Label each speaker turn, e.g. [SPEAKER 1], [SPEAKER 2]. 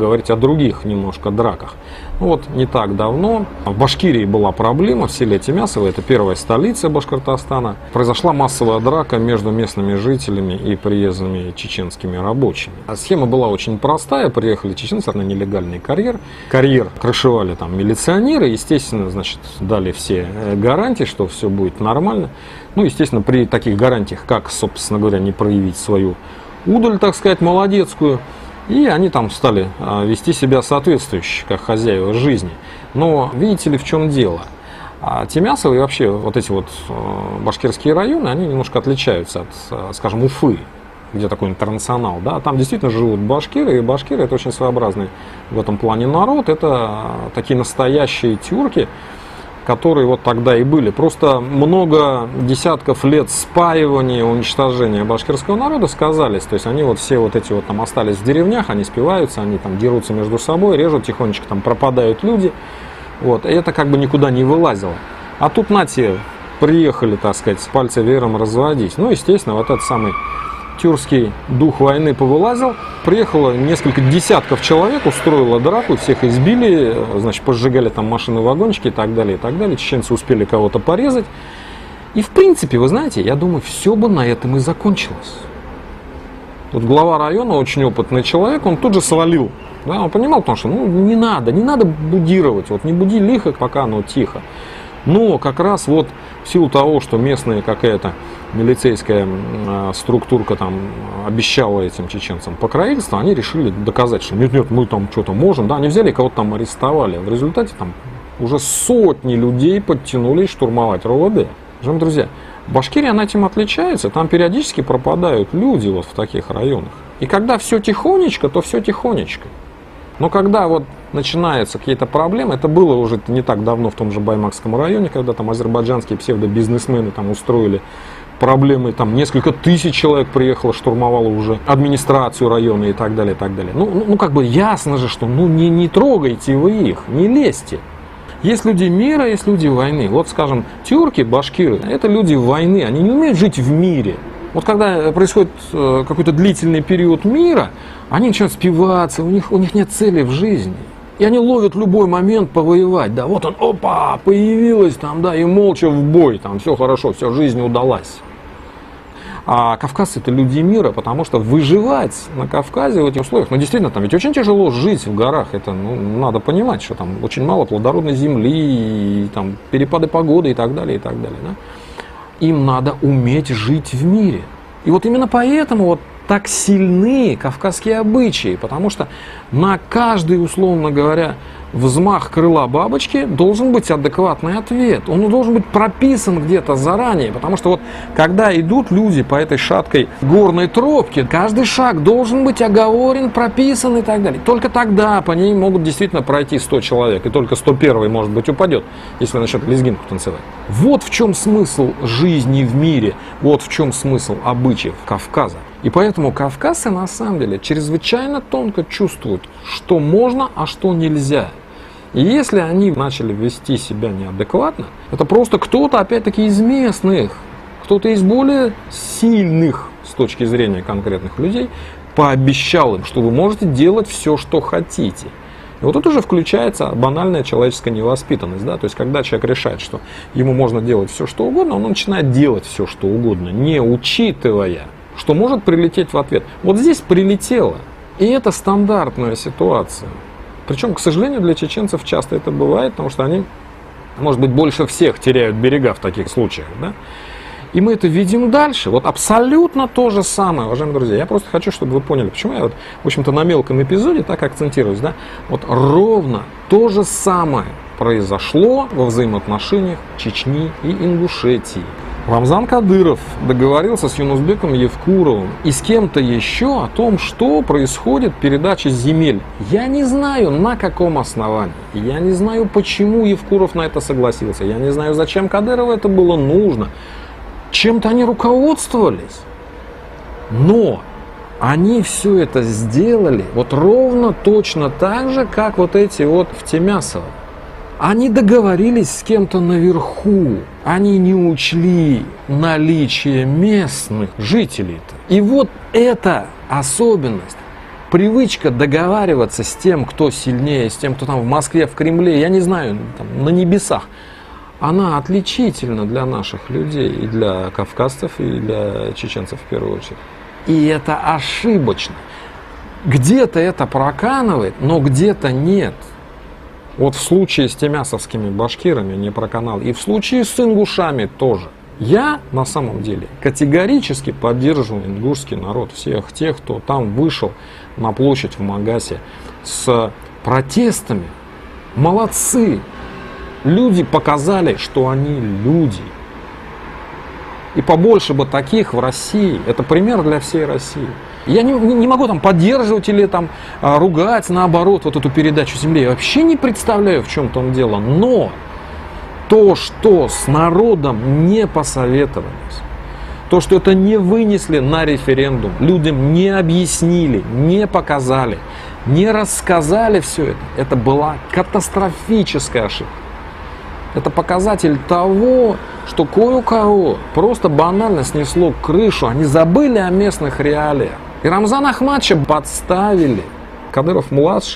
[SPEAKER 1] говорить о других немножко драках. Вот не так давно в Башкирии была проблема, в селе Тимясово, это первая столица Башкортостана. Произошла массовая драка между местными жителями и приезжими чеченскими рабочими. Схема была очень простая, приехали чеченцы на нелегальный карьер. Карьер крышевали там милиционеры, естественно, значит, дали все гарантии, что все будет нормально. Ну, естественно, при таких гарантиях, как, собственно говоря, не проявить свою удаль, так сказать, молодецкую. И они там стали вести себя соответствующе, как хозяева жизни. Но видите ли, в чем дело? Тимясово и вообще вот эти вот башкирские районы, они немножко отличаются от, скажем, Уфы, где такой интернационал. Да? Там действительно живут башкиры, и башкиры это очень своеобразный в этом плане народ. Это такие настоящие тюрки, которые вот тогда и были. Просто много десятков лет спаивания, уничтожения башкирского народа сказались. То есть они вот все вот эти вот там остались в деревнях, они спиваются, они там дерутся между собой, режут, тихонечко там пропадают люди. Вот. И это как бы никуда не вылазило. А тут нате, приехали, так сказать, пальцы веером разводить. Ну, естественно, вот этот самый тюркский дух войны повылазил. Приехало несколько десятков человек, устроило драку, всех избили, значит, пожигали там машины, вагончики и так далее, и так далее. Чеченцы успели кого-то порезать. И в принципе, вы знаете, я думаю, все бы на этом и закончилось. Вот глава района, очень опытный человек, он тут же свалил. Да, он понимал, потому что не надо будировать, вот не буди лихо, пока оно тихо. Но как раз вот в силу того, что местная какая-то милицейская структурка там обещала этим чеченцам покровительство, они решили доказать, что нет, мы там что-то можем. Да, они взяли кого-то там арестовали. В результате там уже сотни людей подтянулись штурмовать РОВД. Уважаемые друзья, Башкирия, она этим отличается. Там периодически пропадают люди вот в таких районах. И когда все тихонечко, то все тихонечко. Но когда вот начинаются какие-то проблемы, это было уже не так давно в том же Баймакском районе, когда там азербайджанские псевдобизнесмены там устроили проблемы, там несколько тысяч человек приехало, штурмовало уже администрацию района и так далее, и так далее. Ну как бы ясно же, что не трогайте вы их, не лезьте. Есть люди мира, есть люди войны. Вот, скажем, тюрки, башкиры, это люди войны, они не умеют жить в мире. Вот когда происходит какой-то длительный период мира, они начинают спиваться, у них нет цели в жизни. И они ловят любой момент повоевать. Да, вот он, опа, появилась там, да, и молча в бой, там все хорошо, все, жизнь удалась. А кавказцы это люди мира, потому что выживать на Кавказе в этих условиях, действительно, там ведь очень тяжело жить в горах. Это, надо понимать, что там очень мало плодородной земли, и, там перепады погоды и так далее, и так далее. Да? Им надо уметь жить в мире. И вот именно поэтому вот так сильны кавказские обычаи, потому что на каждый, условно говоря, взмах крыла бабочки должен быть адекватный ответ. Он должен быть прописан где-то заранее, потому что вот когда идут люди по этой шаткой горной тропке, каждый шаг должен быть оговорен, прописан и так далее. Только тогда по ней могут действительно пройти 100 человек, и только 101-й, может быть, упадет, если начнет лезгинку танцевать. Вот в чем смысл жизни в мире, вот в чем смысл обычаев Кавказа. И поэтому кавказцы на самом деле чрезвычайно тонко чувствуют, что можно, а что нельзя. И если они начали вести себя неадекватно, это просто кто-то, опять-таки, из местных, кто-то из более сильных с точки зрения конкретных людей пообещал им, что вы можете делать все, что хотите. И вот тут уже включается банальная человеческая невоспитанность. Да? То есть, когда человек решает, что ему можно делать все, что угодно, он начинает делать все, что угодно, не учитывая, что может прилететь в ответ. Вот здесь прилетело. И это стандартная ситуация. Причем, к сожалению, для чеченцев часто это бывает, потому что они, может быть, больше всех теряют берега в таких случаях. Да? И мы это видим дальше. Вот абсолютно то же самое, уважаемые друзья. Я просто хочу, чтобы вы поняли, почему я, вот, в общем-то, на мелком эпизоде так акцентируюсь. Да? Вот ровно то же самое произошло во взаимоотношениях Чечни и Ингушетии. Рамзан Кадыров договорился с Юнусбеком Евкуровым и с кем-то еще о том, что происходит передача земель. Я не знаю, на каком основании. Я не знаю, почему Евкуров на это согласился. Я не знаю, зачем Кадырову это было нужно. Чем-то они руководствовались. Но они все это сделали вот ровно точно так же, как вот эти вот в Тимясово. Они договорились с кем-то наверху. Они не учли наличие местных жителей-то. И вот эта особенность, привычка договариваться с тем, кто сильнее, с тем, кто там в Москве, в Кремле, я не знаю, там, на небесах, она отличительна для наших людей, и для кавказцев, и для чеченцев в первую очередь. И это ошибочно. Где-то это проканывает, но где-то нет. Вот в случае с тимясовскими башкирами не проканал, и в случае с ингушами тоже. Я на самом деле категорически поддерживаю ингушский народ, всех тех, кто там вышел на площадь в Магасе с протестами. Молодцы! Люди показали, что они люди. И побольше бы таких в России. Это пример для всей России. Я не могу там поддерживать или там ругать, наоборот, вот эту передачу земли. Я вообще не представляю, в чем там дело. Но то, что с народом не посоветовались, то, что это не вынесли на референдум, людям не объяснили, не показали, не рассказали все это была катастрофическая ошибка. Это показатель того, что кое-у-кого просто банально снесло крышу, они забыли о местных реалиях. И Рамзана Ахматовича подставили. Кадыров-младший